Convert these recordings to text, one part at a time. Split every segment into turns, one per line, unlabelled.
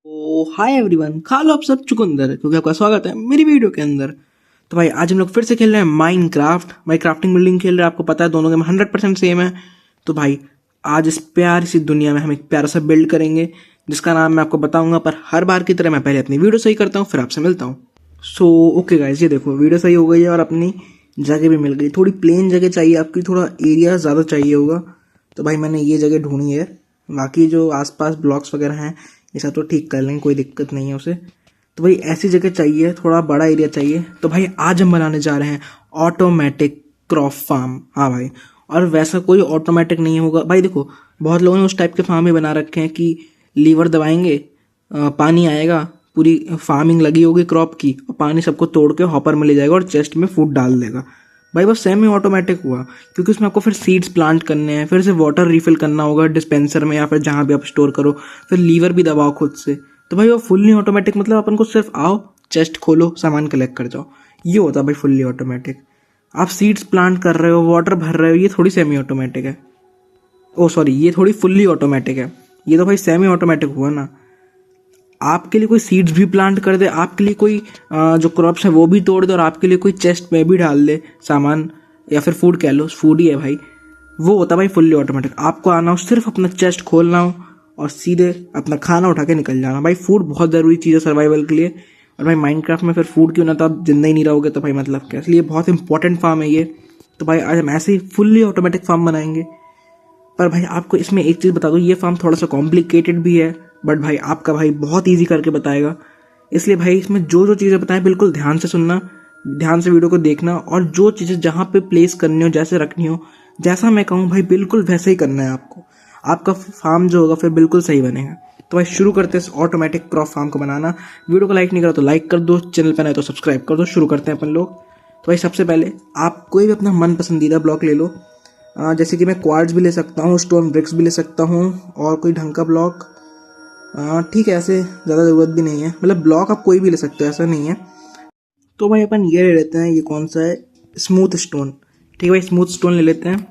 ओ hi everyone, खा लो आप सब चुकंदर क्योंकि आपका स्वागत है मेरी वीडियो के अंदर। तो भाई आज हम लोग फिर से खेल रहे हैं माइनक्राफ्ट। भाई क्राफ्टिंग बिल्डिंग खेल रहे हैं, आपको पता है दोनों गेम 100% सेम है। तो भाई आज इस प्यारी सी दुनिया में हम एक प्यारा सा बिल्ड करेंगे जिसका नाम मैं आपको बताऊंगा, पर हर बार की तरह मैं पहले अपनी वीडियो सही करता हूँ फिर आपसे मिलता हूँ। सो ओके गाइस, ये देखो वीडियो सही हो गई है और अपनी जगह भी मिल गई। थोड़ी प्लेन जगह चाहिए आपकी, थोड़ा एरिया ज़्यादा चाहिए होगा। तो भाई मैंने ये जगह ढूंढी है, बाकी जो आसपास ब्लॉक्स वगैरह हैं ये सब तो ठीक कर लेंगे, कोई दिक्कत नहीं है उसे। तो भाई ऐसी जगह चाहिए, थोड़ा बड़ा एरिया चाहिए। तो भाई आज हम बनाने जा रहे हैं ऑटोमेटिक क्रॉप फार्म। हाँ भाई, और वैसा कोई ऑटोमेटिक नहीं होगा भाई। देखो बहुत लोगों ने उस टाइप के फार्म भी बना रखे हैं कि लीवर दबाएंगे, पानी आएगा, पूरी फार्मिंग लगी होगी क्रॉप की, और पानी सबको तोड़ के हॉपर में ले जाएगा और चेस्ट में फूड डाल देगा। भाई वो सेमी ऑटोमेटिक हुआ क्योंकि उसमें आपको फिर सीड्स प्लांट करने हैं, फिर से वाटर रिफिल करना होगा डिस्पेंसर में या फिर जहाँ भी आप स्टोर करो, फिर लीवर भी दबाओ खुद से। तो भाई वो फुल्ली ऑटोमेटिक मतलब अपन को सिर्फ आओ, चेस्ट खोलो, सामान कलेक्ट कर जाओ, ये होता है भाई फुल्ली ऑटोमेटिक। आप सीड्स प्लांट कर रहे हो, वाटर भर रहे हो, ये थोड़ी सेमी ऑटोमेटिक है। ओ सॉरी, ये थोड़ी फुल्ली ऑटोमेटिक है। ये तो भाई सेमी ऑटोमेटिक हुआ ना। आपके लिए कोई सीड्स भी प्लांट कर दे, आपके लिए कोई जो क्रॉप्स है वो भी तोड़ दे, और आपके लिए कोई चेस्ट में भी डाल दे सामान, या फिर फूड कह लो, फूड ही है भाई, वो होता है भाई फुल्ली ऑटोमेटिक। आपको आना हो, सिर्फ अपना चेस्ट खोलना हो और सीधे अपना खाना उठा के निकल जाना। भाई फूड बहुत ज़रूरी चीज़ है सर्वाइवल के लिए, और भाई माइनक्राफ्ट में फिर फूड क्यों ना, तो आप जिंदा ही नहीं रहोगे तो भाई मतलब क्या। इसलिए बहुत इंपॉर्टेंट फार्म है ये। तो भाई आज हम ऐसे ही फुल्ली ऑटोमेटिक फार्म बनाएंगे। पर भाई आपको इसमें एक चीज़ बता दूँ, ये फार्म थोड़ा सा कॉम्प्लिकेटेड भी है, बट भाई आपका भाई बहुत ईजी करके बताएगा। इसलिए भाई इसमें जो जो चीज़ें बताएं बिल्कुल ध्यान से सुनना, ध्यान से वीडियो को देखना, और जो चीज़ें जहाँ पे प्लेस करनी हो, जैसे रखनी हो, जैसा मैं कहूँ भाई बिल्कुल वैसे ही करना है आपको। आपका फार्म जो होगा फिर बिल्कुल सही बनेगा। तो भाई शुरू करते हैं इस ऑटोमेटिक क्रॉप फार्म को बनाना। वीडियो को लाइक नहीं करा तो लाइक कर दो, चैनल पर नए तो सब्सक्राइब कर दो। शुरू करते हैं अपन लोग। तो भाई सबसे पहले आप कोई भी अपना मन पसंदीदा ब्लॉक ले लो। जैसे कि मैं क्वार्ट्ज भी ले सकता हूँ, स्टोन ब्रिक्स भी ले सकता हूँ, और कोई ढंग का ब्लॉक। ठीक है, ऐसे ज़्यादा ज़रूरत भी नहीं है, मतलब ब्लॉक आप कोई भी ले सकते हो, ऐसा नहीं है। तो भाई अपन ये ले लेते हैं, ये कौन सा है, स्मूथ स्टोन। ठीक है भाई, स्मूथ स्टोन ले लेते हैं।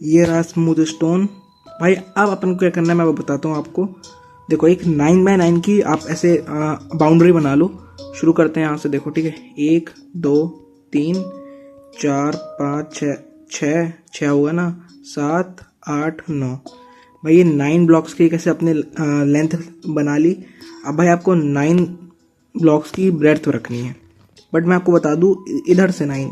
ये रहा स्मूथ स्टोन। भाई अब अपन को क्या करना है मैं वो बताता हूँ आपको। देखो एक 9x9 की आप ऐसे बाउंड्री बना लो। शुरू करते हैं यहाँ से, देखो ठीक है, 1 2 3 4 5 6 6 6 हुआ ना, 7 8 9। भाई ये 9 ब्लॉक्स की कैसे अपने लेंथ बना ली। अब भाई आपको 9 ब्लॉक्स की ब्रेड्थ रखनी है, बट मैं आपको बता दूँ इधर से 9,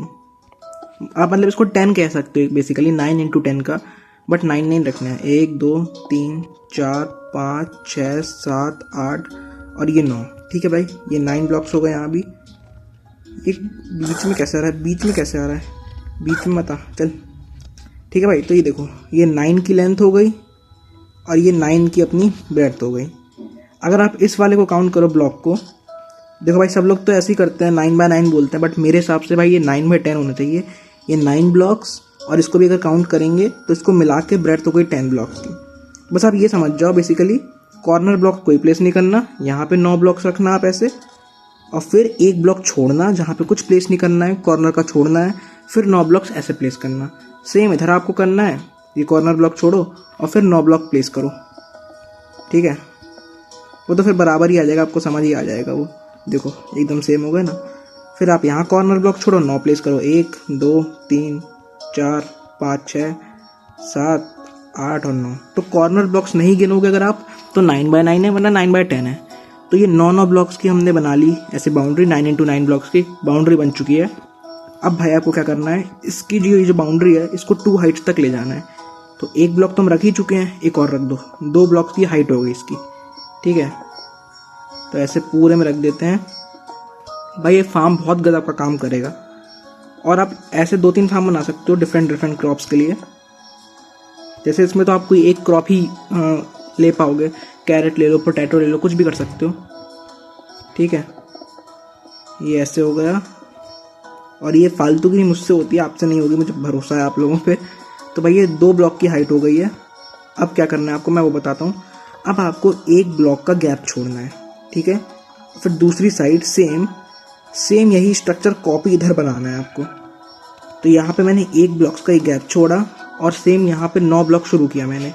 आप मतलब इसको 10 कह सकते हो बेसिकली, 9 × 10 का, बट 9 नहीं रखना है। 1 2 3 4 5 6 7 8 और ये 9। ठीक है भाई, ये 9 ब्लॉक्स हो गए यहाँ भी। ये बीच में कैसे आ रहा है, बीच में कैसे आ रहा है, बीच में मत आ, चल। ठीक है भाई, तो ये देखो ये 9 की लेंथ हो गई और ये 9 की अपनी ब्रेड्थ हो गई। अगर आप इस वाले को काउंट करो ब्लॉक को, देखो भाई सब लोग तो ऐसे ही करते हैं, 9x9 बोलते हैं, बट मेरे हिसाब से भाई ये 9x10 होना चाहिए। ये 9 ब्लॉक्स, और इसको भी अगर काउंट करेंगे तो इसको मिला के ब्रेड्थ हो गई 10 ब्लॉक्स की। बस आप ये समझ जाओ बेसिकली, कॉर्नर ब्लॉक कोई प्लेस नहीं करना, यहाँ पे 9 ब्लॉक्स रखना आप ऐसे, और फिर एक ब्लॉक छोड़ना जहाँ पे कुछ प्लेस नहीं करना है, कॉर्नर का छोड़ना है, फिर 9 ब्लॉक्स ऐसे प्लेस करना। सेम इधर आपको करना है, ये कॉर्नर ब्लॉक छोड़ो और फिर 9 ब्लॉक प्लेस करो। ठीक है, वो तो फिर बराबर ही आ जाएगा, आपको समझ ही आ जाएगा वो। देखो एकदम सेम हो गया ना। फिर आप यहाँ कॉर्नर ब्लॉक छोड़ो, 9 प्लेस करो, 1 2 3 4 5 6 7 8 और 9। तो कॉर्नर ब्लॉक्स नहीं गिनोगे अगर आप तो 9x9 है, वरना 9x10 है। तो ये 9 ब्लॉक्स की हमने बना ली ऐसे बाउंड्री, 9 × 9 ब्लॉक्स की बाउंड्री बन चुकी है। अब भाई आपको क्या करना है, इसकी जो बाउंड्री है इसको 2 हाइट्स तक ले जाना है। तो एक ब्लॉक तो हम रख ही चुके हैं, एक और रख दो, 2 ब्लॉक्स की हाइट हो गई इसकी। ठीक है, तो ऐसे पूरे में रख देते हैं। भाई ये फार्म बहुत गजब का काम करेगा, और आप ऐसे 2-3 फार्म बना सकते हो डिफरेंट क्रॉप्स के लिए। जैसे इसमें तो आप कोई एक क्रॉप ही ले पाओगे, कैरेट ले लो, पोटैटो ले लो, कुछ भी कर सकते हो। ठीक है, ये ऐसे हो गया, और ये फालतू की मुझसे होती है, आपसे नहीं होगी, मुझे भरोसा है आप लोगों पे। तो भाई ये 2 ब्लॉक की हाइट हो गई है। अब क्या करना है आपको मैं वो बताता हूँ। अब आपको एक ब्लॉक का गैप छोड़ना है, ठीक है, फिर दूसरी साइड सेम यही स्ट्रक्चर कॉपी इधर बनाना है आपको। तो यहाँ पे मैंने एक ब्लॉक्स का एक गैप छोड़ा, और सेम यहाँ पे 9 ब्लॉक शुरू किया मैंने।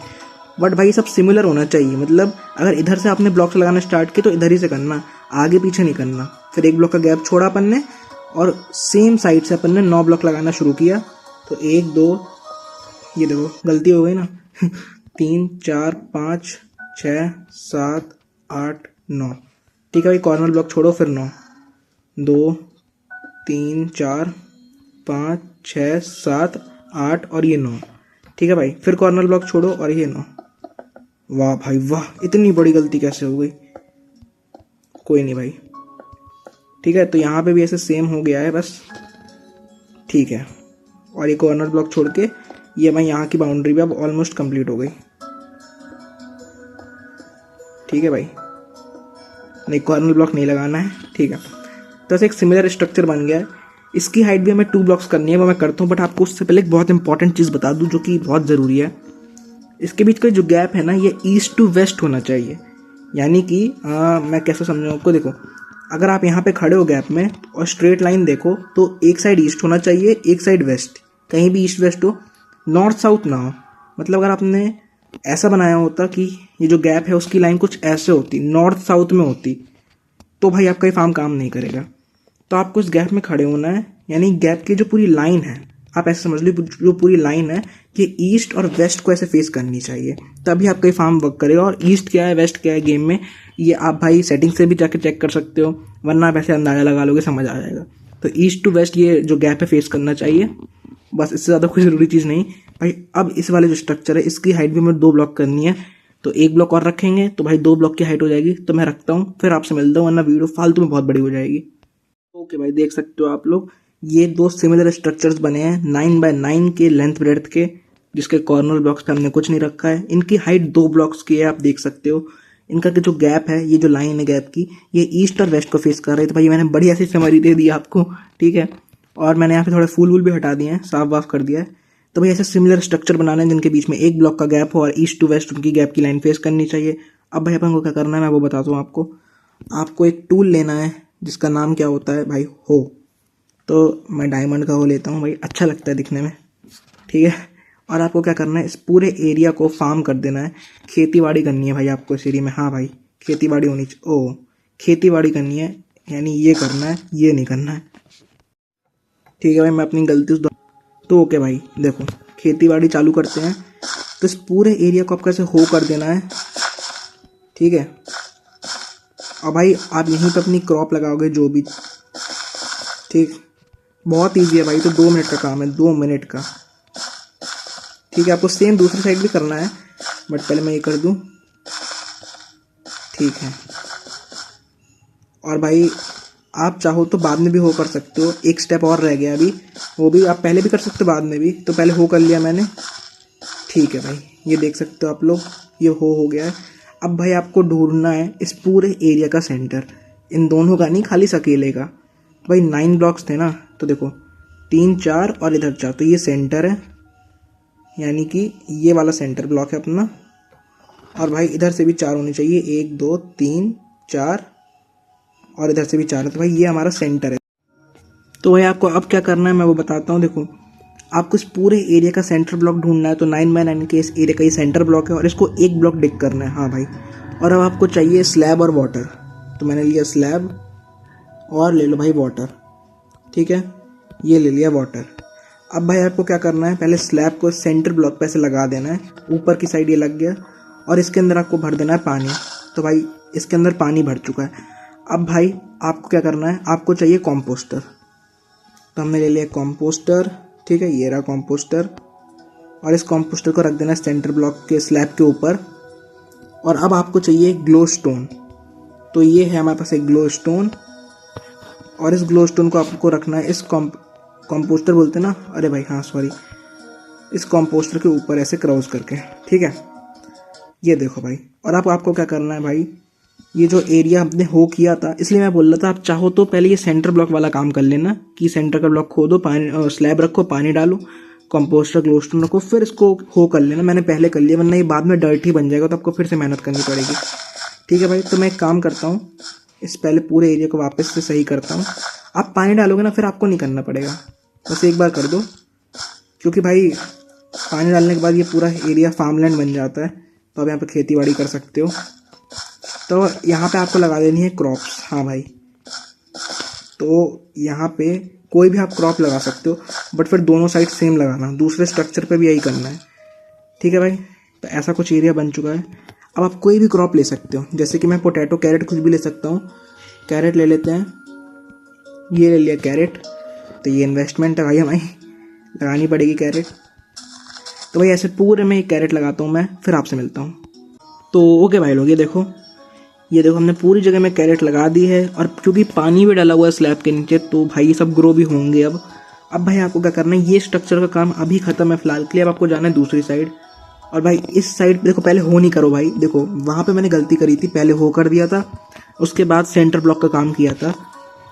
बट भाई सब सिमिलर होना चाहिए, मतलब अगर इधर से आपने ब्लॉक्स लगाना स्टार्ट किए तो इधर ही से करना, आगे पीछे नहीं करना। फिर एक ब्लॉक का गैप छोड़ा अपन ने और सेम साइड से अपन ने 9 ब्लॉक लगाना शुरू किया। तो 1 2, ये देखो गलती हो गई ना 3 4 5 6 7 8 9। ठीक है भाई, कॉर्नर ब्लॉक छोड़ो, फिर 9 2 3 4 5 6 7 8 और ये 9। ठीक है भाई, फिर कॉर्नर ब्लॉक छोड़ो और ये 9। वाह भाई वाह, इतनी बड़ी गलती कैसे हो गई? कोई नहीं भाई, ठीक है। तो यहाँ पे भी ऐसे सेम हो गया है बस, ठीक है। और ये कॉर्नर ब्लॉक छोड़ के ये भाई यहाँ की बाउंड्री भी अब ऑलमोस्ट कंप्लीट हो गई। ठीक है भाई, नहीं कॉर्नर ब्लॉक नहीं लगाना है, ठीक है। तो ऐसे एक सिमिलर स्ट्रक्चर बन गया है। इसकी हाइट भी हमें 2 ब्लॉक्स करनी है, वो मैं करता हूँ, बट आपको उससे पहले एक बहुत इंपॉर्टेंट चीज़ बता दूँ जो कि बहुत ज़रूरी है। इसके बीच का जो गैप है ना, ये ईस्ट टू वेस्ट होना चाहिए। यानी कि मैं कैसे समझाऊँ आपको, देखो अगर आप यहाँ पे खड़े हो गैप में और स्ट्रेट लाइन देखो तो एक साइड ईस्ट होना चाहिए, एक साइड वेस्ट, कहीं भी ईस्ट वेस्ट हो, नॉर्थ साउथ ना हो। मतलब अगर आपने ऐसा बनाया होता कि ये जो गैप है उसकी लाइन कुछ ऐसे होती, नॉर्थ साउथ में होती, तो भाई आपका ये फार्म काम नहीं करेगा। तो आपको इस गैप में खड़े होना है, यानी गैप की जो पूरी लाइन है, आप ऐसे समझ लो जो पूरी लाइन है कि ईस्ट और वेस्ट को ऐसे फेस करनी चाहिए, तभी आपका ये फार्म वर्क करेगा। और ईस्ट क्या है वेस्ट क्या है गेम में, ये आप भाई सेटिंग से भी जाके चेक कर सकते हो, वरना आप ऐसे अंदाज़ा लगा लोगे, समझ आ जाएगा। तो ईस्ट टू वेस्ट ये जो गैप है फेस करना चाहिए, बस इससे ज़्यादा कोई ज़रूरी चीज़ नहीं भाई। अब इस वाले जो स्ट्रक्चर है इसकी हाइट भी हमें 2 ब्लॉक करनी है, तो 1 ब्लॉक और रखेंगे तो भाई 2 ब्लॉक की हाइट हो जाएगी। तो मैं रखता हूँ, फिर आपसे मिलता हूँ, वरना वीडियो फालतू में बहुत बड़ी हो जाएगी। ओके भाई, देख सकते हो आप लोग, ये 2 सिमिलर स्ट्रक्चर्स बने हैं 9 बाय 9 के लेंथ ब्रेड्थ के, जिसके कॉर्नर ब्लॉक्स पे हमने कुछ नहीं रखा है। इनकी हाइट 2 ब्लॉक्स की है, आप देख सकते हो। इनका जो गैप है, ये जो लाइन है गैप की, ये ईस्ट और वेस्ट को फेस कर रही है। तो भाई मैंने बढ़िया सी समरी दे दी आपको, ठीक है। और मैंने यहाँ पे थोड़े फूल वूल भी हटा दिए हैं, साफ वाफ कर दिया है। तो भाई ऐसे सिमिलर स्ट्रक्चर बनाने हैं जिनके बीच में 1 ब्लॉक का गैप हो और ईस्ट टू वेस्ट उनकी गैप की लाइन फेस करनी चाहिए। अब भाई अपन को क्या करना है मैं वो बताता हूँ आपको। आपको एक टूल लेना है जिसका नाम क्या होता है भाई, हो। तो मैं डायमंड का हो लेता हूँ भाई, अच्छा लगता है दिखने में, ठीक है। और आपको क्या करना है, इस पूरे एरिया को फार्म कर देना है, खेती बाड़ी करनी है भाई आपको इस एरिया में। हाँ भाई, खेती बाड़ी होनी चाहिए, ओ खेती बाड़ी करनी है, यानी ये करना है, ये नहीं करना है, ठीक है भाई। मैं अपनी गलती तो ओके भाई, देखो खेती बाड़ी चालू करते हैं। तो इस पूरे एरिया को आपको ऐसे हो कर देना है, ठीक है। और भाई आप यहीं पे अपनी क्रॉप लगाओगे जो भी, ठीक, बहुत ईजी है भाई। तो 2 मिनट का काम है, 2 मिनट का, ठीक है। आपको सेम दूसरी साइड भी करना है, बट पहले मैं ये कर दूं, ठीक है। और भाई आप चाहो तो बाद में भी हो कर सकते हो, एक स्टेप और रह गया अभी, वो भी आप पहले भी कर सकते हो बाद में भी। तो पहले हो कर लिया मैंने, ठीक है भाई। ये देख सकते हो आप लोग, ये हो गया है। अब भाई आपको ढूंढना है इस पूरे एरिया का सेंटर, इन दोनों का नहीं, खाली इस अकेले का। भाई 9 ब्लॉक्स थे ना, तो देखो 3 4 और इधर 4, तो ये सेंटर है, यानी कि ये वाला सेंटर ब्लॉक है अपना। और भाई इधर से भी 4 होने चाहिए, 1 2 3 4, और इधर से भी 4 है, तो भाई ये हमारा सेंटर है। तो भाई आपको अब क्या करना है मैं वो बताता हूँ। देखो आपको इस पूरे एरिया का सेंटर ब्लॉक ढूंढना है, तो 9 बाय 9 के इस एरिया का ये सेंटर ब्लॉक है और इसको 1 ब्लॉक डिग करना है। हाँ भाई, और अब आपको चाहिए स्लैब और वाटर, तो मैंने लिया स्लैब और ले लो भाई वाटर, ठीक है, ये ले लिया वाटर। अब भाई आपको क्या करना है, पहले स्लैब को सेंटर ब्लॉक पे ऐसे लगा देना है, ऊपर की साइड ये लग गया, और इसके अंदर आपको भर देना है पानी। तो भाई इसके अंदर पानी भर चुका है। अब भाई आपको क्या करना है, आपको चाहिए कॉम्पोस्टर, तो हमने ले लिया कॉम्पोस्टर, ठीक है, ये रहा कॉम्पोस्टर। और इस कॉम्पोस्टर को रख देना है सेंटर ब्लॉक के स्लैब के ऊपर। और अब आपको चाहिए ग्लो स्टोन, तो ये है हमारे पास एक ग्लो स्टोन, और इस ग्लो स्टोन को आपको रखना है इस कॉम्पोस्टर बोलते हैं ना, अरे भाई हाँ सॉरी, इस कॉम्पोस्टर के ऊपर ऐसे क्रॉस करके, ठीक है। ये देखो भाई, और आपको क्या करना है भाई, ये जो एरिया हमने हो किया था, इसलिए मैं बोल रहा था आप चाहो तो पहले ये सेंटर ब्लॉक वाला काम कर लेना, कि सेंटर का ब्लॉक खोदो, पानी स्लैब रखो, पानी डालो, कंपोस्टर ग्लो स्टोन रखो, फिर इसको हो कर लेना। मैंने पहले कर लिया, वरना ये बाद में डर्ट ही बन जाएगा, तो आपको फिर से मेहनत करनी पड़ेगी, ठीक है भाई। तो मैं एक काम करता हूँ, इस पहले पूरे एरिया को वापस से सही करता हूँ। आप पानी डालोगे ना, फिर आपको नहीं करना पड़ेगा, बस एक बार कर दो, क्योंकि भाई पानी डालने के बाद ये पूरा एरिया फार्मलैंड बन जाता है, तो आप यहाँ पे खेती बाड़ी कर सकते हो। तो यहाँ पे आपको लगा देनी है क्रॉप्स। हाँ भाई, तो यहाँ पे कोई भी आप क्रॉप लगा सकते हो, बट फिर दोनों साइड सेम लगाना, दूसरे स्ट्रक्चर पे भी यही करना है, ठीक है भाई। तो ऐसा कुछ एरिया बन चुका है। अब आप कोई भी क्रॉप ले सकते हो, जैसे कि मैं पोटैटो, कैरेट कुछ भी ले सकता हूँ। कैरेट ले लेते हैं, ये ले लिया कैरेट। तो ये इन्वेस्टमेंट है भाई, हमें लगानी पड़ेगी कैरेट। तो भाई ऐसे पूरे में एक कैरेट लगाता हूँ मैं, फिर आपसे मिलता हूँ। तो ओके भाई लोग, ये देखो हमने पूरी जगह में कैरेट लगा दी है, और क्योंकि पानी भी डाला हुआ है स्लैब के नीचे, तो भाई ये सब ग्रो भी होंगे। अब भाई आपको क्या करना है, ये स्ट्रक्चर का काम अभी खत्म है फिलहाल के लिए। अब आपको जाना है दूसरी साइड, और भाई इस साइड देखो, पहले हो नहीं करो भाई। देखो वहाँ पे मैंने गलती करी थी, पहले हो कर दिया था, उसके बाद सेंटर ब्लॉक का काम किया था,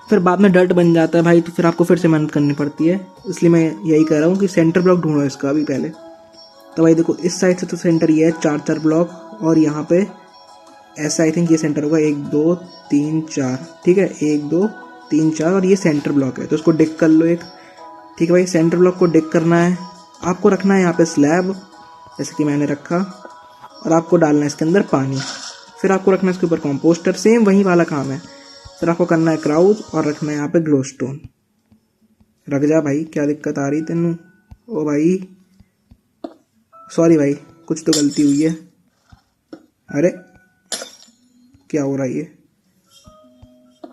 फिर बाद में डर्ट बन जाता है भाई, तो फिर आपको फिर से मेहनत करनी पड़ती है। इसलिए मैं यही कह रहा हूँ कि सेंटर ब्लॉक ढूंढो इसका अभी पहले। तो भाई देखो इस साइड से तो सेंटर ये है, 4 ब्लॉक, और यहाँ पे ऐसा आई थिंक ये सेंटर होगा, 1 2 3 4, ठीक है, 1 2 3 4, और ये सेंटर ब्लॉक है, तो इसको डिक कर लो एक। ठीक है भाई, सेंटर ब्लॉक को डिक करना है, आपको रखना है यहाँ पे स्लैब, जैसे कि मैंने रखा, और आपको डालना है इसके अंदर पानी, फिर आपको रखना है इसके ऊपर कंपोस्टर, सेम वही वाला काम है। फिर आपको करना है क्राउच, और रखना है यहाँ पे ग्लो स्टोन। रख जा भाई, क्या दिक्कत आ रही तेनू? ओ भाई सॉरी भाई, कुछ तो गलती हुई है। अरे क्या हो रहा है ये?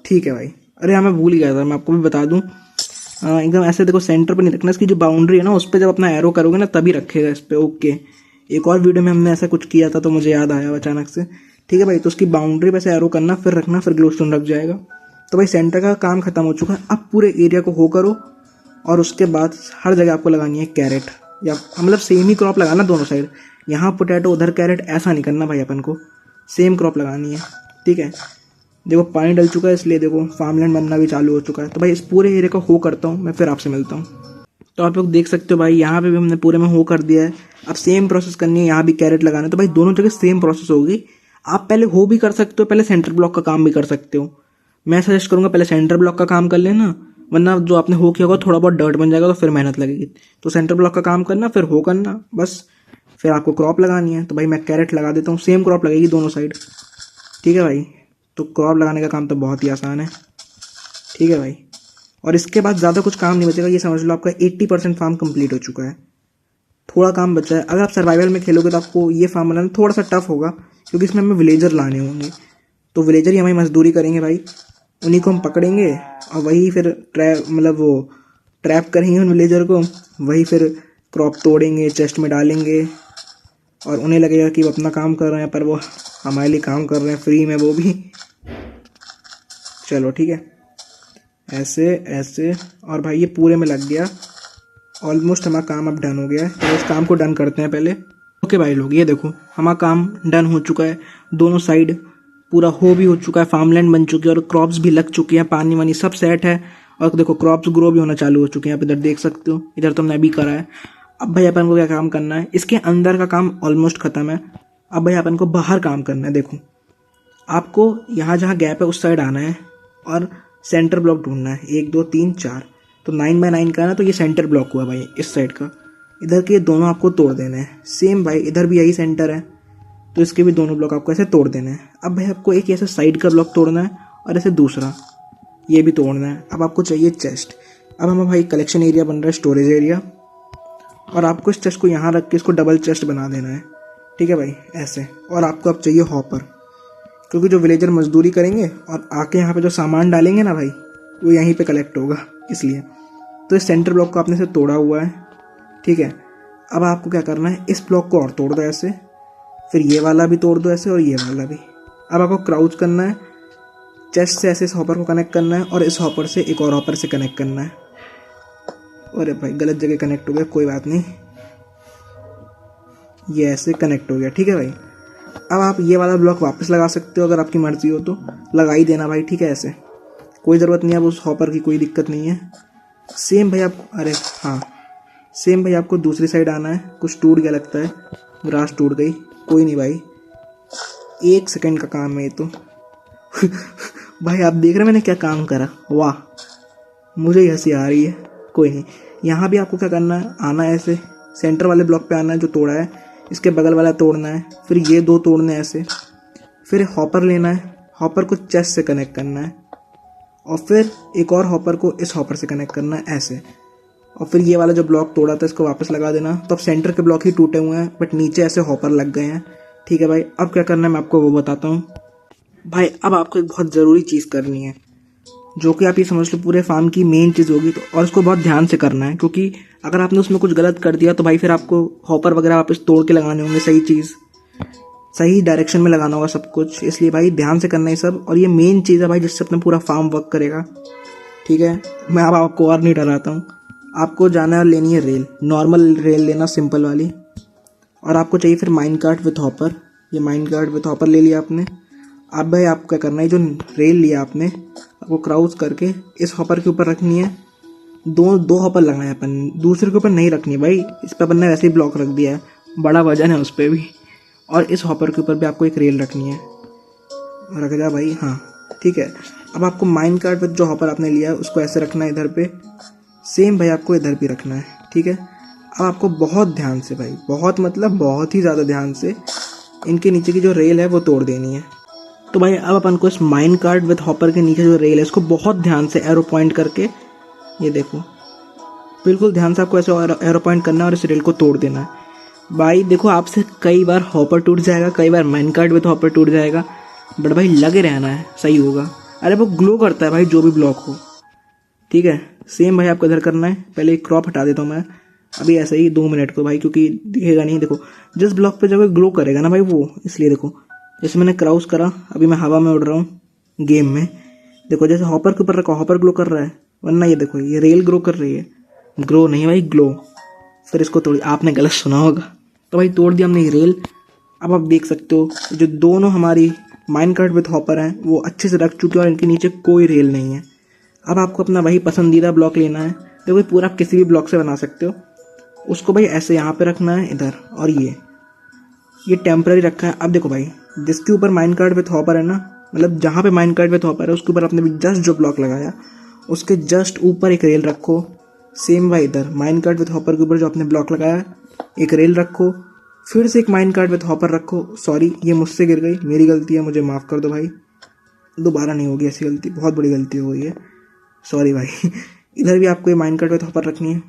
ठीक है भाई। अरे हाँ, मैं भूल ही गया था, मैं आपको भी बता दूं, एकदम ऐसे देखो सेंटर पर नहीं रखना, इसकी जो बाउंड्री है ना उस पर जब अपना एरो करोगे ना तभी रखेगा इस पर। ओके, एक और वीडियो में हमने ऐसा कुछ किया था तो मुझे याद आया अचानक से। ठीक है भाई, तो उसकी बाउंड्री पे से एरो करना, फिर रखना, फिर ग्लो स्टोन रख जाएगा। तो भाई सेंटर का काम खत्म हो चुका है। अब पूरे एरिया को हो करो, और उसके बाद हर जगह आपको लगानी है कैरेट, या मतलब सेम ही क्रॉप लगाना दोनों साइड, यहाँ पोटैटो उधर कैरेट, ऐसा नहीं करना भाई, अपन को सेम क्रॉप लगानी है। ठीक है, देखो पानी डल चुका है, इसलिए देखो फार्मलैंड बनना भी चालू हो चुका है। तो भाई इस पूरे एरिया को हो करता हूँ मैं, फिर आपसे मिलता हूँ। तो आप लोग देख सकते हो भाई, यहाँ पे भी हमने पूरे में हो कर दिया है। अब सेम प्रोसेस करनी है, यहाँ भी कैरेट लगाना है। तो भाई दोनों जगह सेम प्रोसेस होगी। आप पहले हो भी कर सकते हो, पहले सेंटर ब्लॉक का काम भी कर सकते हो। मैं सजेस्ट करूँगा पहले सेंटर ब्लॉक का काम कर लेना, वरना जो आपने हो किया होगा थोड़ा बहुत डर्ट बन जाएगा, तो फिर मेहनत लगेगी। तो सेंटर ब्लॉक का काम करना, फिर हो करना, बस फिर आपको क्रॉप लगानी है। तो भाई मैं कैरेट लगा देता हूँ, सेम क्रॉप लगेगी दोनों साइड। ठीक है भाई, तो क्रॉप लगाने का काम तो बहुत ही आसान है। ठीक है भाई, और इसके बाद ज़्यादा कुछ काम नहीं बचेगा। ये समझ लो आपका 80% फार्म कंप्लीट हो चुका है, थोड़ा काम बचा है। अगर आप सर्वाइवल में खेलोगे तो आपको ये फार्म बनाना थोड़ा सा टफ होगा, क्योंकि इसमें हमें विलेजर लाने होंगे। तो विलेजर ही हमारी मजदूरी करेंगे भाई, उन्हीं को हम पकड़ेंगे, और वही फिर मतलब वो ट्रैप करेंगे उन विलेजर को, वही फिर क्रॉप तोड़ेंगे, चेस्ट में डालेंगे, और उन्हें लगेगा कि वो अपना काम कर रहे हैं, पर वो हमारे लिए काम कर रहे हैं फ्री में वो भी। चलो ठीक है, ऐसे ऐसे, और भाई ये पूरे में लग गया। ऑलमोस्ट हमारा काम अब डन हो गया है, तो इस काम को डन करते हैं पहले। ओके भाई लोग, ये देखो हमारा काम डन हो चुका है, दोनों साइड पूरा हो भी हो चुका है, फार्मलैंड बन चुकी है, और क्रॉप्स भी लग चुकी हैं, पानी वानी सब सेट है, और देखो क्रॉप्स ग्रो भी होना चालू हो चुके हैं। आप इधर देख सकते हो, इधर तो हमने अभी करा है। अब भाई अपन को क्या काम करना है, इसके अंदर का काम ऑलमोस्ट खत्म है। अब भाई अपन को बाहर काम करना है। देखो आपको यहाँ जहाँ गैप है उस साइड आना है, और सेंटर ब्लॉक ढूंढना है, 1 2 3 4। तो 9 बाय 9 का है ना, तो ये सेंटर ब्लॉक हुआ भाई इस साइड का। इधर के दोनों आपको तोड़ देने हैं। सेम भाई इधर भी यही सेंटर है, तो इसके भी दोनों ब्लॉक आपको ऐसे तोड़ देने हैं। अब भाई आपको एक ऐसे साइड का ब्लॉक तोड़ना है, और ऐसे दूसरा ये भी तोड़ना है। अब आपको चाहिए चेस्ट। अब हमारा भाई कलेक्शन एरिया बन रहा है, स्टोरेज एरिया, और आपको इस चेस्ट को यहाँ रख के इसको डबल चेस्ट बना देना है। ठीक है भाई, ऐसे। और आपको अब चाहिए हॉपर, क्योंकि जो विलेजर मजदूरी करेंगे और आके यहाँ पे जो सामान डालेंगे ना भाई, वो यहीं पे कलेक्ट होगा, इसलिए। तो इस सेंटर ब्लॉक को आपने से तोड़ा हुआ है। ठीक है, अब आपको क्या करना है, इस ब्लॉक को और तोड़ दो ऐसे, फिर ये वाला भी तोड़ दो ऐसे, और ये वाला भी। अब आपको क्राउच करना है, चेस्ट से ऐसे इस हॉपर को कनेक्ट करना है, और इस हॉपर से एक और हॉपर से कनेक्ट करना है। अरे भाई गलत जगह कनेक्ट हो गया, कोई बात नहीं, ये ऐसे कनेक्ट हो गया। ठीक है भाई, अब आप ये वाला ब्लॉक वापस लगा सकते हो, अगर आपकी मर्जी हो तो लगा ही देना भाई। ठीक है, ऐसे कोई ज़रूरत नहीं है, अब उस हॉपर की कोई दिक्कत नहीं है। सेम भाई आप, अरे हाँ, सेम भाई आपको दूसरी साइड आना है। कुछ टूट गया लगता है, ग्रास टूट गई, कोई नहीं भाई, 1 सेकंड का काम है ये तो। भाई आप देख रहे हैं मैंने क्या काम करा, वाह, मुझे ही हंसी आ रही है। कोई नहीं, यहाँ भी आपको क्या करना है, आना है ऐसे, सेंटर वाले ब्लॉक पे आना है जो तोड़ा है, इसके बगल वाला तोड़ना है, फिर ये 2 तोड़ने हैं ऐसे, फिर हॉपर लेना है, हॉपर को चेस्ट से कनेक्ट करना है, और फिर एक और हॉपर को इस हॉपर से कनेक्ट करना है ऐसे, और फिर ये वाला जो ब्लॉक तोड़ा था इसको वापस लगा देना। तो अब सेंटर के ब्लॉक ही टूटे हुए हैं बट नीचे ऐसे हॉपर लग गए हैं। ठीक है भाई, अब क्या करना है मैं आपको वो बताता हूँ। भाई अब आपको एक बहुत ज़रूरी चीज़ करनी है, जो कि आप ये समझ लो पूरे फार्म की मेन चीज़ होगी, तो और उसको बहुत ध्यान से करना है, क्योंकि अगर आपने उसमें कुछ गलत कर दिया तो भाई फिर आपको हॉपर वगैरह वापस तोड़ के लगाने होंगे, सही चीज़ सही डायरेक्शन में लगाना होगा सब कुछ, इसलिए भाई ध्यान से करना है सब। और ये मेन चीज़ है भाई जिससे अपना पूरा फार्म वर्क करेगा। ठीक है, मैं अब आपको और नहीं डराता हूँ। आपको जाना है और लेनी है रेल, नॉर्मल रेल लेना, सिंपल वाली, और आपको चाहिए फिर माइन कार्ट विथ हॉपर। ये माइन कार्ट विथ हॉपर ले लिया आपने। अब भाई आपको क्या करना है, जो रेल लिया आपने आपको क्राउच करके इस हॉपर के ऊपर रखनी है। दो हॉपर लगाए हैं अपन, दूसरे के ऊपर नहीं रखनी है भाई, इस पर अपन ने वैसे ही ब्लॉक रख दिया है, बड़ा वजन है उस पर भी। और इस हॉपर के ऊपर भी आपको एक रेल रखनी है, रख जा भाई, हाँ ठीक है। अब आपको माइन कार्ट विथ जो हॉपर आपने लिया है उसको ऐसे रखना है इधर पे, सेम भाई आपको इधर भी रखना है। ठीक है, अब आपको बहुत ध्यान से भाई, बहुत मतलब बहुत ही ज़्यादा ध्यान से इनके नीचे की जो रेल है वो तोड़ देनी है। तो भाई अब अपन को इस माइन कार्ट विथ हॉपर के नीचे जो रेल है इसको बहुत ध्यान से एरो पॉइंट करके, ये देखो बिल्कुल ध्यान से आपको ऐसे एरो पॉइंट करना है और इस रेल को तोड़ देना है। भाई देखो आपसे कई बार हॉपर टूट जाएगा, कई बार माइन कार्ट विथ हॉपर टूट जाएगा, बट भाई लगे रहना है, सही होगा। अरे वो ग्लो करता है भाई जो भी ब्लॉक हो। ठीक है, सेम भाई आपको इधर करना है। पहले एक क्रॉप हटा देता हूँ मैं अभी ऐसे ही 2 मिनट को भाई, क्योंकि दिखेगा नहीं। देखो जिस ब्लॉक पे जब ग्लो करेगा ना भाई वो, इसलिए देखो जैसे मैंने क्राउस करा, अभी मैं हवा में उड़ रहा हूँ गेम में, देखो जैसे हॉपर के ऊपर रखा हॉपर ग्लो कर रहा है, वरना ये देखो ये रेल ग्लो कर रही है, ग्रो नहीं भाई ग्लो। फिर इसको तोड़ी, आपने गलत सुना होगा। तो भाई तोड़ दिया हमने ये रेल। अब आप देख सकते हो जो दोनों हमारी माइन कार्ट विथ हॉपर हैं वो अच्छे से रख चुके हैं और इनके नीचे कोई रेल नहीं है। अब आपको अपना वही पसंदीदा ब्लॉक लेना है, देखो पूरा आप किसी भी ब्लॉक से बना सकते हो। उसको भाई ऐसे यहाँ पे रखना है इधर, और ये टेम्पररी रखा है। अब देखो भाई जिसके ऊपर माइन कार्ट विथ हॉपर है ना, मतलब जहाँ पे माइन कार्ट विथ हॉपर है उसके ऊपर आपने भी जस्ट जो ब्लॉक लगाया उसके जस्ट ऊपर एक रेल रखो। सेम भाई इधर माइन कार्ट विथ हॉपर के ऊपर जो आपने ब्लॉक लगाया एक रेल रखो, फिर से एक माइन कार्ट विथ हॉपर रखो। सॉरी ये मुझसे गिर गई, मेरी गलती है, मुझे माफ़ कर दो भाई, दोबारा नहीं होगी ऐसी गलती, बहुत बड़ी गलती हो गई है, सॉरी भाई। इधर भी आपको ये माइन कार्ट विथ हॉपर रखनी है।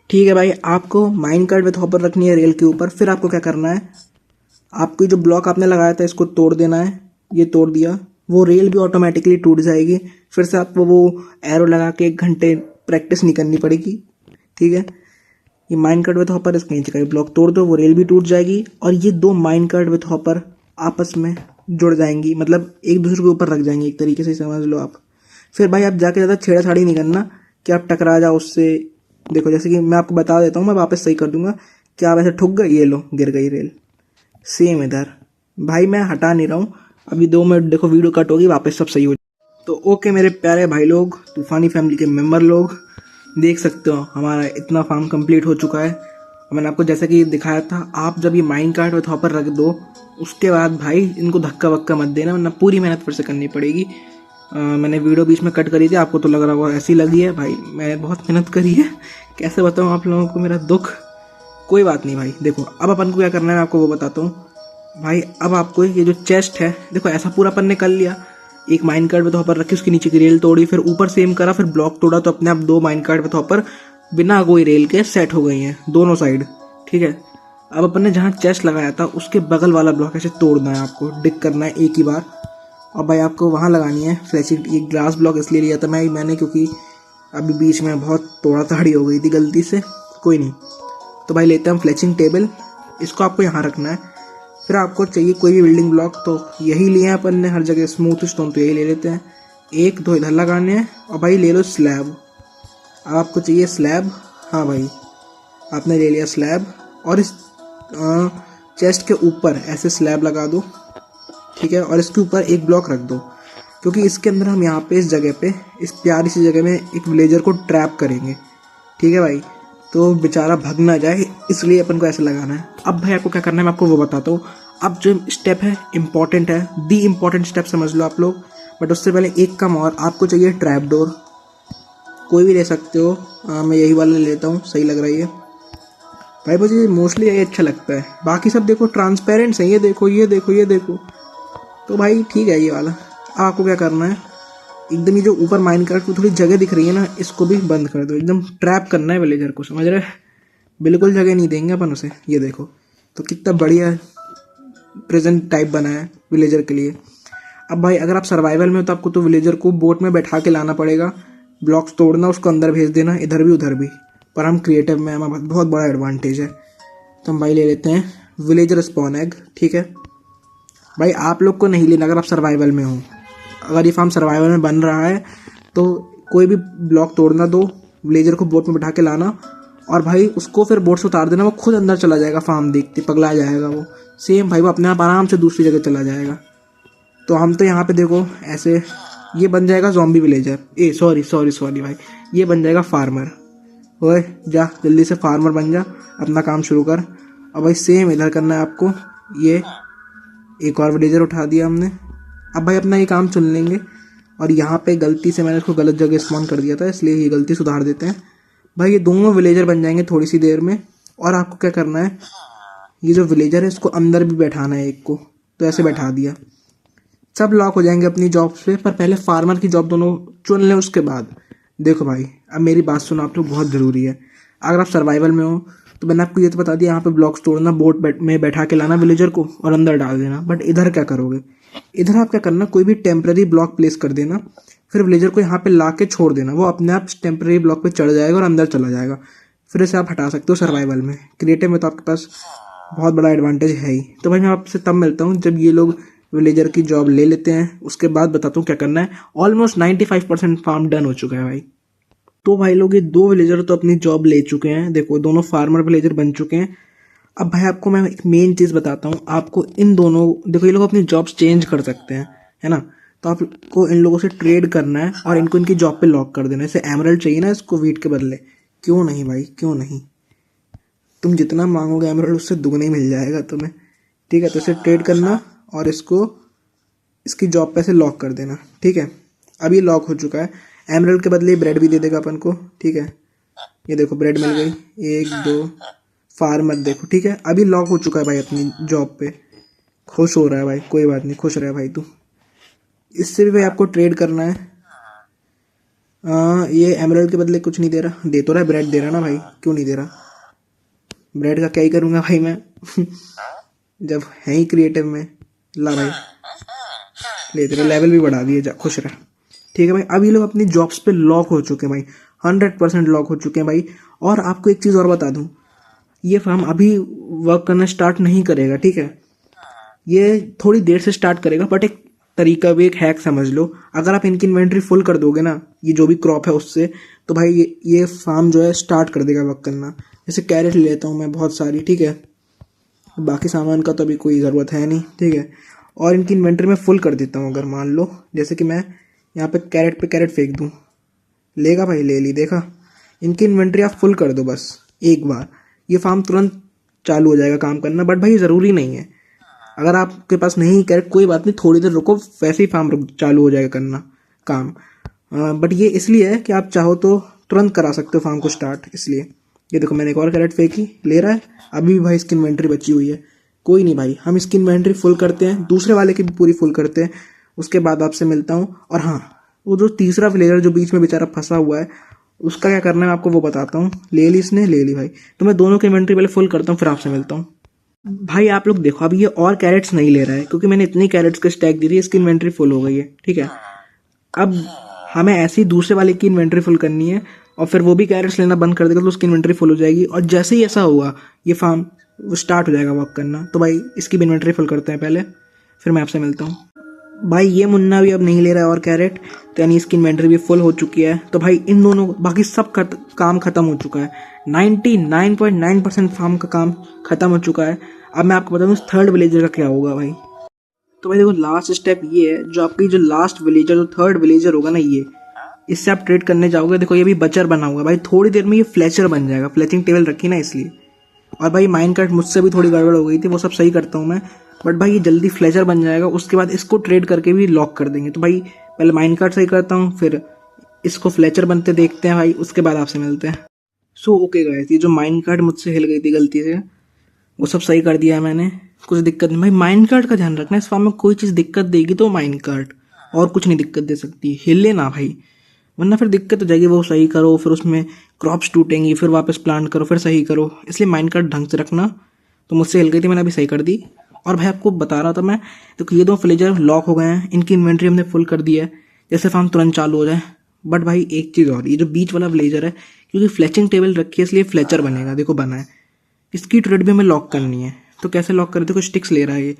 ठीक है भाई, आपको माइन कार्ट विथ हॉपर रखनी है रेल के ऊपर। फिर आपको क्या करना है, आपको जो ब्लॉक आपने लगाया था इसको तोड़ देना है। ये तोड़ दिया, वो रेल भी ऑटोमेटिकली टूट जाएगी। फिर से आपको वो एरो लगा के 1 घंटे प्रैक्टिस नहीं करनी पड़ेगी। ठीक है, ये माइन कार्ट विथ हॉपर इसके नीचे का ब्लॉक तोड़ दो, वो रेल भी टूट जाएगी और ये 2 माइन कार्ट विथ हॉपर आपस में जुड़ जाएंगी, मतलब एक दूसरे के ऊपर रख जाएंगे, एक तरीके से समझ लो आप। फिर भाई आप जाके ज़्यादा छेड़ाछाड़ी नहीं करना कि आप टकरा जाओ उससे। देखो जैसे कि मैं आपको बता देता हूँ, मैं वापस सही कर दूंगा कि आप ऐसे ठुक गए, ये लो गिर गई रेल। सेम इधर भाई मैं हटा नहीं रहा हूँ, अभी 2 मिनट देखो वीडियो कट होगी, वापस सब सही हो। तो ओके मेरे प्यारे भाई लोग, तूफानी फैमिली के मेंबर लोग, देख सकते हो हमारा इतना फार्म कंप्लीट हो चुका है। मैंने आपको जैसा कि दिखाया था, आप जब ये माइन कार्ट विथ हॉपर रख दो उसके बाद भाई इनको धक्का वक्का मत देना, वरना पूरी मेहनत फिर से करनी पड़ेगी। मैंने वीडियो बीच में कट करी थी, आपको तो लग रहा होगा ऐसी लगी है, भाई मैंने बहुत मेहनत करी है, कैसे बताऊँ आप लोगों को मेरा दुख। कोई बात नहीं भाई, देखो अब अपन को क्या करना है मैं आपको वो बताता हूँ भाई। अब आपको ये जो चेस्ट है, देखो ऐसा पूरा अपन ने कर लिया, एक माइन कार्ट विथ हॉपर रखी, उसके नीचे की रेल तोड़ी, फिर ऊपर सेम करा, फिर ब्लॉक तोड़ा, तो अपने आप 2 माइन कार्ट विथ हॉपर बिना कोई रेल के सेट हो गई हैं दोनों साइड। ठीक है, अब अपन ने जहाँ चेस्ट लगाया था उसके बगल वाला ब्लॉक ऐसे तोड़ना है, आपको डिक करना है एक ही बार। और भाई आपको वहाँ लगानी है फ्लैचिंग। ये ग्लास ब्लॉक इसलिए लिया था मैंने क्योंकि अभी बीच में बहुत तोड़ा ताड़ी हो गई थी गलती से, कोई नहीं। तो भाई लेते हैं हम फ्लैचिंग टेबल, इसको आपको यहाँ रखना है। फिर आपको चाहिए कोई भी बिल्डिंग ब्लॉक, तो यही लिए हैं अपन ने हर जगह, स्मूथ स्टोन तो यही ले लेते हैं। 1-2 इधर लगाने हैं, और भाई ले लो स्लैब। अब आपको चाहिए स्लैब, हाँ भाई आपने ले लिया स्लैब, और इस चेस्ट के ऊपर ऐसे स्लैब लगा दो। ठीक है, और इसके ऊपर एक ब्लॉक रख दो, क्योंकि इसके अंदर हम यहाँ पे इस जगह पे, इस प्यारी सी जगह में एक विलेजर को ट्रैप करेंगे। ठीक है भाई, तो बेचारा भाग ना जाए, इसलिए अपन को ऐसे लगाना है। अब भाई आपको क्या करना है मैं आपको वो बताता हूँ। अब जो स्टेप है इम्पॉर्टेंट है, दी इम्पॉर्टेंट स्टेप समझ लो आप लोग, बट उससे पहले एक काम और, आपको चाहिए ट्रैप डोर। कोई भी ले सकते हो, मैं यही वाला ले लेता हूँ, सही लग रहा है ये। भाई मुझे मोस्टली यही अच्छा लगता है, बाकी सब देखो ट्रांसपेरेंट है, ये देखो ये देखो ये देखो। तो भाई ठीक है ये वाला। आपको क्या करना है, एकदम ये जो ऊपर माइनक्राफ्ट की थोड़ी जगह दिख रही है ना, इसको भी बंद कर दो, एकदम ट्रैप करना है विलेजर को, समझ रहे? बिल्कुल जगह नहीं देंगे अपन उसे। ये देखो तो कितना बढ़िया प्रेजेंट टाइप बना है विलेजर के लिए। अब भाई अगर आप सर्वाइवल में हो तो आपको तो विलेजर को बोट में बैठा के लाना पड़ेगा, ब्लॉक्स तोड़ना, उसको अंदर भेज देना, इधर भी उधर भी। पर हम क्रिएटिव में हमारा बहुत बड़ा एडवांटेज है। तो हम भाई ले लेते हैं विलेजर स्पॉन एग, ठीक है भाई। आप लोग को नहीं लेना अगर आप सर्वाइवल में हो। अगर ये फार्म सर्वाइवल में बन रहा है तो कोई भी ब्लॉक तोड़ना दो, विलेजर को बोट में बैठा के लाना, और भाई उसको फिर बोट से उतार देना, वो खुद अंदर चला जाएगा, फार्म देखते पगला जाएगा वो। सेम भाई वो अपने आप आराम से दूसरी जगह चला जाएगा। तो हम तो यहाँ पे देखो ऐसे, ये बन जाएगा ज़ॉम्बी विलेजर, सॉरी भाई, ये बन जाएगा फार्मर। ओए जा जल्दी से फार्मर बन जा, अपना काम शुरू कर। अब भाई सेम इधर करना है आपको, ये एक और विलेजर उठा दिया हमने। अब भाई अपना ये काम चुन लेंगे, और यहाँ पे गलती से मैंने इसको गलत जगह स्पॉन कर दिया था, इसलिए ये गलती सुधार देते हैं। भाई ये दोनों विलेजर बन जाएंगे थोड़ी सी देर में। और आपको क्या करना है, ये जो विलेजर है इसको अंदर भी बैठाना है एक को, तो ऐसे बैठा दिया, सब लॉक हो जाएंगे अपनी जॉब्स पे। पर पहले फार्मर की जॉब दोनों चुन लें, उसके बाद देखो भाई अब मेरी बात सुनो, आप लोग बहुत ज़रूरी है। अगर आप सर्वाइवल में हो तो मैंने आपको ये तो बता दिया, यहाँ पे ब्लॉक्स तोड़ना, बोट में बैठा के लाना विलेजर को और अंदर डाल देना। बट इधर क्या करोगे, इधर आप क्या करना, कोई भी टेम्प्रेरी ब्लॉक प्लेस कर देना, फिर विलेजर को यहाँ पे ला के छोड़ देना, वो अपने आप टेम्प्रेरी ब्लॉक पे चढ़ जाएगा और अंदर चला जाएगा। फिर इसे आप हटा सकते हो सर्वाइवल में। क्रिएटिव में तो आपके पास बहुत बड़ा एडवांटेज है ही। तो भाई मैं आपसे तब मिलता हूँ जब ये लोग विलेजर की जॉब ले लेते हैं, उसके बाद बताता हूँ क्या करना है। ऑलमोस्ट 95% फार्म डन हो चुका है भाई। तो भाई लोग ये दो विलेजर तो अपनी जॉब ले चुके हैं, देखो दोनों फार्मर विलेजर बन चुके हैं। अब भाई आपको मैं एक मेन चीज़ बताता हूँ, आपको इन दोनों, देखो ये लोग अपनी जॉब्स चेंज कर सकते हैं, है ना? तो आपको इन लोगों से ट्रेड करना है और इनको इनकी जॉब पे लॉक कर देना है। जैसे एमरल्ड चाहिए ना इसको वीट के बदले, क्यों नहीं भाई, क्यों नहीं, तुम जितना मांगोगे एमरल्ड उससे दुगना ही मिल जाएगा तुम्हें, ठीक है? तो इसे ट्रेड करना और इसको इसकी जॉब पे से लॉक कर देना, ठीक है? अब ये लॉक हो चुका है, एमरल्ड के बदले ब्रेड भी दे देगा अपन को, ठीक है? ये देखो ब्रेड मिल गई, 1 2 फार्मर देखो, ठीक है? अभी लॉक हो चुका है भाई अपनी जॉब पे, खुश हो रहा है भाई, कोई बात नहीं, खुश रहा है भाई तू। इससे भी भाई आपको ट्रेड करना है। ये एमरल्ड के बदले कुछ नहीं दे रहा, दे तो रहा है, ब्रेड दे रहा ना भाई, क्यों नहीं दे रहा? ब्रेड का क्या ही करूँगा भाई मैं जब है ही क्रिएटिव में। ला भाई ले, तेरे लेवल भी बढ़ा दिए, जा खुश रहा, ठीक है भाई? अब ये लोग अपनी जॉब्स पे लॉक हो चुके हैं भाई, 100% लॉक हो चुके हैं भाई। और आपको एक चीज़ और बता दूं, ये फार्म अभी वर्क करना स्टार्ट नहीं करेगा, ठीक है? ये थोड़ी देर से स्टार्ट करेगा, बट एक तरीका भी, एक हैक समझ लो। अगर आप इनकी इन्वेंट्री फुल कर दोगे ना, ये जो भी क्रॉप है उससे, तो भाई ये फार्म जो है स्टार्ट कर देगा वर्क करना। जैसे कैरेट ले लेता हूँ मैं बहुत सारी, ठीक है? बाकी सामान का तो अभी कोई ज़रूरत है नहीं, ठीक है? और इनकी इन्वेंट्री में फुल कर देता हूँ। अगर मान लो जैसे कि मैं यहाँ पे कैरेट फेंक दूँ, लेगा भाई, ले ली, देखा? इनकी इन्वेंट्री आप फुल कर दो बस एक बार, ये फार्म तुरंत चालू हो जाएगा काम करना। बट भाई ज़रूरी नहीं है, अगर आपके पास नहीं कैरेट कोई बात नहीं, थोड़ी देर रुको, वैसे ही फार्म चालू हो जाएगा करना काम। बट ये इसलिए है कि आप चाहो तो तुरंत करा सकते हो फार्म को स्टार्ट, इसलिए। ये देखो मैंने एक और कैरेट फेंकी, ले रहा है अभी भी भाई, इसकी इन्वेंट्री बची हुई है। कोई नहीं भाई, हम इसकी इन्वेंट्री फुल करते हैं, दूसरे वाले की भी पूरी फुल करते हैं, उसके बाद आपसे मिलता हूँ। और हाँ, वो जो तीसरा विलेजर जो बीच में बेचारा फंसा हुआ है, उसका क्या करना है आपको वो बताता हूँ। ले ली इसने, ले ली भाई। तो मैं दोनों की इन्वेंट्री पहले फुल करता हूँ, फिर आपसे मिलता हूँ। भाई आप लोग देखो, अब ये और कैरेट्स नहीं ले रहा है, क्योंकि मैंने इतनी कैरेट्स के स्टैक दी थी, इसकी इन्वेंट्री फुल हो गई है, ठीक है? अब हमें ऐसे ही दूसरे वाले की इन्वेंट्री फुल करनी है, और फिर वो भी कैरेट्स लेना बंद कर देगा तो उसकी इन्वेंट्री फुल हो जाएगी। और जैसे ही ऐसा होगा, ये फार्म स्टार्ट हो जाएगा वर्क करना। तो भाई इसकी भी इन्वेंट्री फुल करते हैं पहले, फिर मैं आपसे मिलता हूँ। भाई ये मुन्ना भी अब नहीं ले रहा है और कैरेट, तो यानी इसकी इन्वेंट्री भी फुल हो चुकी है। तो भाई इन दोनों, बाकी सब काम खत्म हो चुका है, 99.9% फार्म का काम खत्म हो चुका है। अब मैं आपको बता दूँ थर्ड विलेजर का क्या होगा भाई। तो भाई देखो लास्ट स्टेप ये है, जो आपकी जो लास्ट विलेजर, जो थर्ड विलेजर होगा ना, ये इससे आप ट्रेड करने जाओगे। देखो ये भी बचर बना हुआ भाई, थोड़ी देर में ये फ्लेचर बन जाएगा, फ्लेचिंग टेबल रखी ना इसलिए। और भाई माइनक्राफ्ट मुझसे भी थोड़ी गड़बड़ हो गई थी, वो सब सही करता हूँ मैं, बट भाई ये जल्दी फ्लेचर बन जाएगा। उसके बाद इसको ट्रेड करके भी लॉक कर देंगे। तो भाई पहले माइनक्राफ्ट सही करता हूँ, फिर इसको फ्लेचर बनते देखते हैं भाई, उसके बाद आपसे मिलते हैं। सो ओके गाइस, ये जो माइंड कार्ड मुझसे हिल गई थी गलती से, वो सब सही कर दिया है मैंने। कुछ दिक्कत नहीं भाई, माइंड कार्ड का ध्यान रखना, इस फार्म में कोई चीज़ दिक्कत देगी तो माइंड कार्ड, और कुछ नहीं दिक्कत दे सकती। हिले ना भाई, वरना फिर दिक्कत हो जाएगी। वो सही करो, फिर उसमें क्रॉप्स टूटेंगी, फिर वापस प्लांट करो, फिर सही करो। इसलिए माइंड कार्ड ढंग से रखना। तो मुझसे हिल गई थी, मैंने अभी सही कर दी। और भाई आपको बता रहा था मैं, तो ये 2 विलेजर लॉक हो गए हैं, इनकी इन्वेंट्री हमने फुल कर दी है, जैसे फार्म तुरंत चालू हो जाए। बट भाई एक चीज़ और, ये जो बीच वाला विलेजर है, क्योंकि फ्लेचिंग टेबल रखी है इसलिए फ्लेचर बनेगा, देखो बना है। इसकी ट्रेड भी हमें लॉक करनी है। तो कैसे लॉक करें? देखो स्टिक्स ले रहा है, ये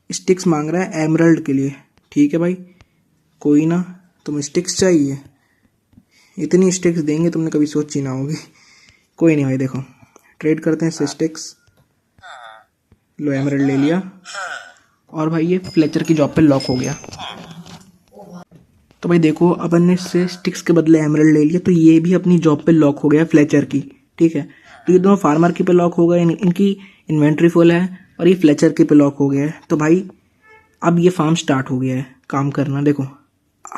स्टिक्स मांग रहा है एमरल्ड के लिए। ठीक है भाई, कोई ना, तुम्हें स्टिक्स चाहिए, इतनी स्टिक्स देंगे तुमने कभी सोची ना होगी। कोई नहीं भाई, देखो ट्रेड करते हैं इससे स्टिक्स। लो एमरल्ड ले लिया, और भाई ये फ्लेचर की जॉब पे लॉक हो गया। तो भाई देखो, अपन ने इससे स्टिक्स के बदले एमरल्ड ले लिया, तो ये भी अपनी जॉब पे लॉक हो गया फ्लेचर की। ठीक है, तो ये दोनों फार्मर की पे लॉक हो गए, इनकी इन्वेंट्री फुल है, और ये फ्लेचर के पे लॉक हो गया है। तो भाई अब ये फार्म स्टार्ट हो गया है काम करना। देखो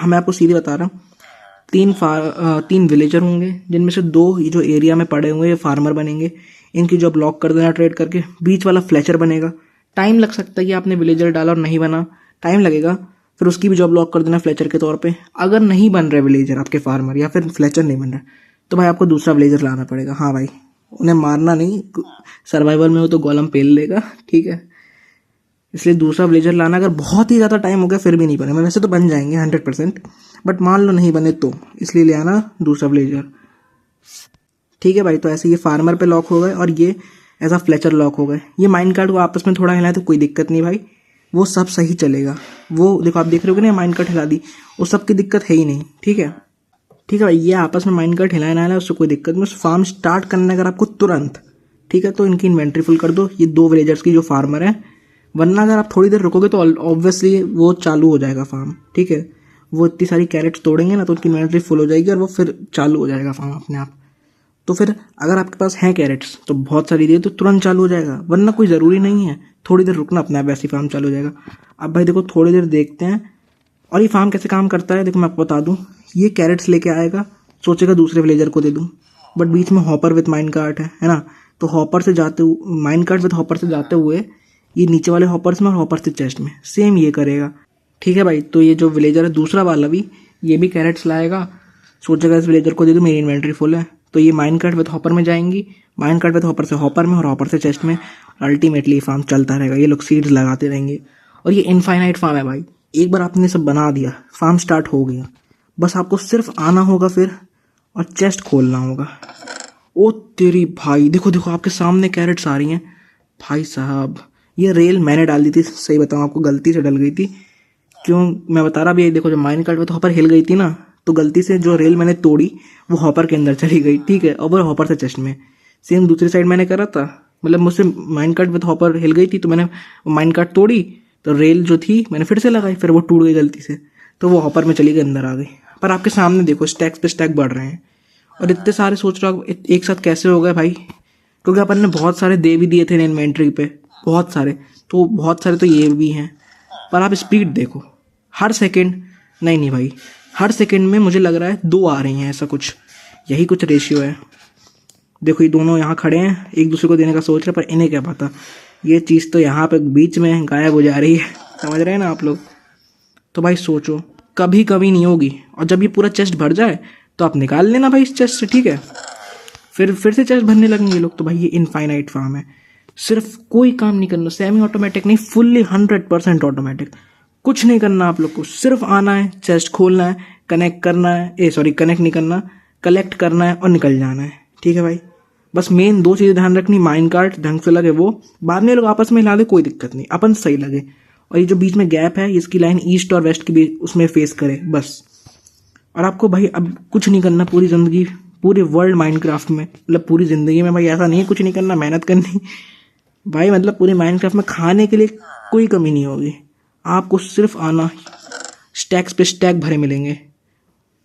मैं आपको सीधे बता रहा हूँ, 3 विलेजर होंगे, जिनमें से 2 ये जो एरिया में पड़े हुए ये फार्मर बनेंगे। इनकी जॉब लॉक कर देना ट्रेड करके। बीच वाला फ्लेचर बनेगा, टाइम लग सकता है कि आपने विलेजर डाला और नहीं बना, टाइम लगेगा। फिर उसकी भी जॉब लॉक कर देना फ्लेचर के तौर पे। अगर नहीं बन रहे विलेजर आपके फार्मर, या फिर फ्लेचर नहीं बन रहा, तो भाई आपको दूसरा विलेजर लाना पड़ेगा। हाँ भाई, उन्हें मारना नहीं, सर्वाइवल में हो तो गोलम पेल लेगा। ठीक है, इसलिए दूसरा विलेजर लाना। अगर बहुत ही ज़्यादा टाइम हो गया फिर भी नहीं बने, वैसे तो बन जाएंगे 100%, बट मान लो नहीं बने तो इसलिए ले आना दूसरा विलेजर। ठीक है भाई, तो ऐसे ये फार्मर पे लॉक हो गए, और ये ऐसा फ्लेचर लॉक हो गए। ये माइंड कार्ड को आपस में थोड़ा हिलाए तो कोई दिक्कत नहीं भाई, वो सब सही चलेगा। वो देखो आप देख रहे हो कि ना, माइंड कार्ड हिला दी, उस सब की दिक्कत है ही नहीं। ठीक है, ठीक है भाई, ये आपस में माइंड कार्ड हिलाए ना हिलाए उससे कोई दिक्कत नहीं। उस फार्म स्टार्ट करना अगर आपको तुरंत, ठीक है, तो इनकी इन्वेंट्री फुल कर दो, ये 2 विलेजर्स की जो फार्मर है। वरना अगर आप थोड़ी देर रुकोगे तो ऑब्वियसली वो चालू हो जाएगा फार्म। ठीक है, वो इतनी सारी कैरेट्स तोड़ेंगे ना, तो उनकी इन्वेंट्री फुल हो जाएगी, और वो फिर चालू हो जाएगा फार्म अपने आप। तो फिर अगर आपके पास हैं कैरेट्स तो बहुत सारी दे तो तुरंत चालू हो जाएगा, वरना कोई ज़रूरी नहीं है, थोड़ी देर रुकना, अपने आप वैसी फार्म चालू हो जाएगा। अब भाई देखो थोड़ी देर देखते हैं, और ये फार्म कैसे काम करता है देखो मैं आपको बता दूं। ये कैरेट्स लेके आएगा, सोचेगा दूसरे विलेजर को दे दूं, बट बीच में हॉपर विथ माइंड कार्ट है ना, तो हॉपर से जाते हुए, माइंड कार्ट विथ हॉपर से जाते हुए ये नीचे वाले हॉपर्स में और हॉपर से चेस्ट में सेम ये करेगा। ठीक है भाई, तो ये जो विलेजर है दूसरा वाला भी, ये भी कैरेट्स लाएगा, सोचेगा इस विलेजर को दे दूं, मेरी इन्वेंट्री फुल है, तो ये माइंड कार्ट विथ हॉपर में जाएंगी, माइंड कार्ट विथ हॉपर से हॉपर में, और हॉपर से चेस्ट में। अल्टीमेटली फार्म चलता रहेगा, ये लोग सीड्स लगाते रहेंगे, और ये इनफाइनाइट फार्म है भाई। एक बार आपने सब बना दिया, फार्म स्टार्ट हो गया, बस आपको सिर्फ आना होगा फिर, और चेस्ट खोलना होगा। ओ तेरी भाई, देखो देखो आपके सामने कैरेट्स आ रही हैं भाई साहब। ये रेल मैंने डाल दी थी, सही बताऊँ आपको, गलती से डल गई थी। क्यों मैं बता रहा, भी देखो जब माइंड कार्ट में तो हॉपर हिल गई थी ना, तो गलती से जो रेल मैंने तोड़ी वो हॉपर के अंदर चली गई। ठीक है, और वो हॉपर से चेस्ट में। सेम दूसरी साइड मैंने करा था, मतलब मुझसे माइंड कार्ट विद हॉपर हिल गई थी, तो मैंने माइंड कार्ट तोड़ी, तो रेल जो थी मैंने फिर से लगाई, फिर वो टूट गई गलती से, तो वो हॉपर में चली गई, अंदर आ गई। पर आपके सामने देखो स्टैक्स पे स्टैक बढ़ रहे हैं, और इतने सारे सोच रहा हूँ एक साथ कैसे हो गए भाई, क्योंकि अपन ने बहुत सारे दे भी दिए थे इन्वेंट्री पे, बहुत सारे, तो बहुत सारे तो ये भी हैं। पर आप स्पीड देखो, हर सेकेंड, नहीं भाई, हर सेकेंड में मुझे लग रहा है 2 आ रही हैं, ऐसा कुछ, यही कुछ रेशियो है। देखो ये दोनों यहाँ खड़े हैं, एक दूसरे को देने का सोच रहे हैं, पर इन्हें क्या पता ये चीज़ तो यहाँ पे बीच में गायब हो जा रही है। समझ रहे हैं ना आप लोग? तो भाई सोचो, कभी कभी नहीं होगी, और जब ये पूरा चेस्ट भर जाए तो आप निकाल लेना भाई इस चेस्ट से। ठीक है, फिर से चेस्ट भरने लगेंगे लोग। तो भाई ये इनफाइनाइट फार्म है, सिर्फ कोई काम नहीं करना, सेमी ऑटोमेटिक नहीं, फुल्ली 100% ऑटोमेटिक। कुछ नहीं करना आप लोग को, सिर्फ आना है, चेस्ट खोलना है, कनेक्ट करना है, कनेक्ट नहीं करना, कलेक्ट करना है और निकल जाना है। ठीक है भाई, बस मेन 2 चीज़ें ध्यान रखनी, माइंड कार्ट ढंग से लगे, वो बाद में लोग आपस में हिला दे कोई दिक्कत नहीं, अपन सही लगे, और ये जो बीच में गैप है इसकी लाइन ईस्ट और वेस्ट के बीच उसमें फेस करे बस। और आपको भाई अब कुछ नहीं करना पूरी ज़िंदगी, पूरे वर्ल्ड माइनक्राफ्ट में, मतलब पूरी ज़िंदगी में भाई, ऐसा नहीं है कुछ नहीं करना, मेहनत करनी भाई, मतलब पूरे माइनक्राफ्ट में खाने के लिए कोई कमी नहीं होगी। आपको सिर्फ आना, स्टैक्स पे स्टैक भरे मिलेंगे,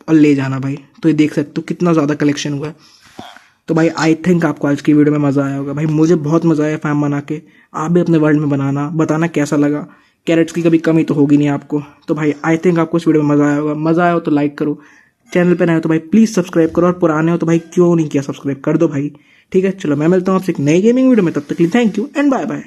और ले जाना भाई। तो ये देख सकते हो कितना ज़्यादा कलेक्शन हुआ है। तो भाई आई थिंक आपको आज की वीडियो में मज़ा आया होगा भाई, मुझे बहुत मज़ा आया फार्म बना के। आप भी अपने वर्ल्ड में बनाना, बताना कैसा लगा। कैरेट्स की कभी कमी तो होगी नहीं आपको। तो भाई आई थिंक आपको इस वीडियो में मज़ा आया होगा। मज़ा आया हो तो लाइक करो, चैनल पे नए हो तो भाई प्लीज सब्सक्राइब करो, और पुराने हो तो भाई क्यों नहीं किया सब्सक्राइब कर दो भाई। ठीक है, चलो मैं मिलता हूँ आपसे एक नई गेमिंग वीडियो में, तब तक के लिए thank you and bye bye.